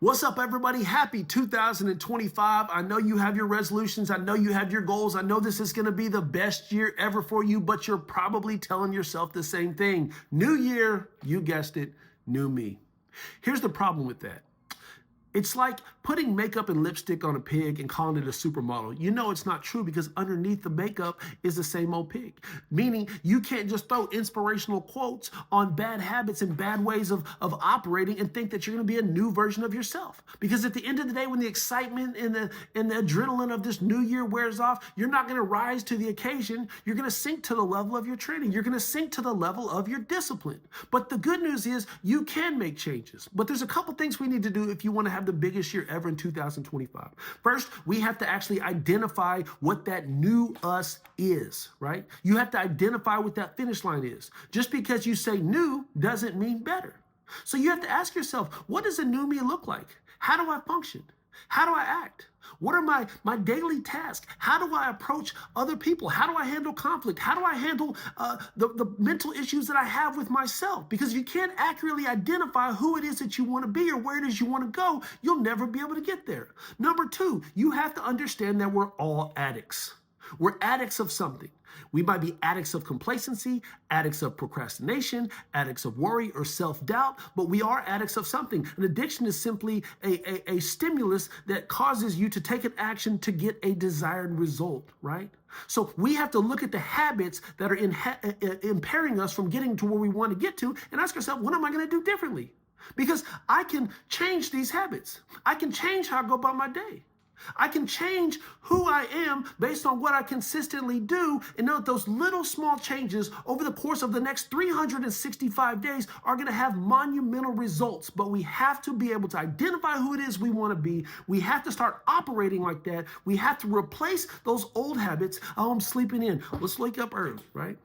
What's up, everybody? Happy 2025. I know you have your resolutions. I know you have your goals. I know this is going to be the best year ever for you, but you're probably telling yourself the same thing. New year, you guessed it, new me. Here's the problem with that. It's like putting makeup and lipstick on a pig and calling it a supermodel. You know it's not true because underneath the makeup is the same old pig. Meaning you can't just throw inspirational quotes on bad habits and bad ways of operating and think that you're going to be a new version of yourself. Because at the end of the day, when the excitement and the adrenaline of this new year wears off, you're not going to rise to the occasion. You're going to sink to the level of your training. You're going to sink to the level of your discipline. But the good news is you can make changes. But there's a couple things we need to do if you want to have the biggest year ever in 2025. First, we have to actually identify what that new us is, right? You have to identify what that finish line is. Just because you say new doesn't mean better. So you have to ask yourself, what does a new me look like? How do I function? How do I act? What are my daily tasks? How do I approach other people? How do I handle conflict? How do I handle the mental issues that I have with myself? Because if you can't accurately identify who it is that you want to be or where it is you want to go, you'll never be able to get there. Number two, you have to understand that we're all addicts. We're addicts of something. We might be addicts of complacency, addicts of procrastination, addicts of worry or self-doubt, but we are addicts of something. An addiction is simply a stimulus that causes you to take an action to get a desired result, right? So we have to look at the habits that are impairing us from getting to where we want to get to and ask ourselves, what am I going to do differently? Because I can change these habits. I can change how I go about my day. I can change who I am based on what I consistently do, and know that those little small changes over the course of the next 365 days are going to have monumental results. But we have to be able to identify who it is we want to be. We have to start operating like that. We have to replace those old habits. Oh, I'm sleeping in. Let's wake up early, right?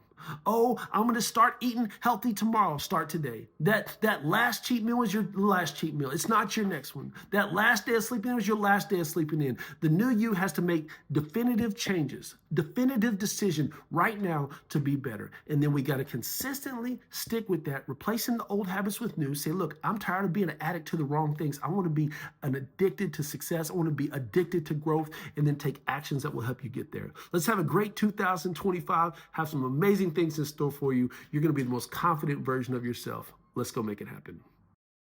Oh, I'm going to start eating healthy tomorrow. Start today. That last cheat meal was your last cheat meal. It's not your next one. That last day of sleeping in was your last day of sleeping in. The new you has to make definitive changes, definitive decision right now to be better. And then we got to consistently stick with that, replacing the old habits with new. Say, look, I'm tired of being an addict to the wrong things. I want to be addicted to success. I want to be addicted to growth, and then take actions that will help you get there. Let's have a great 2025. Have some amazing things in store for you. You're going to be the most confident version of yourself. Let's go make it happen.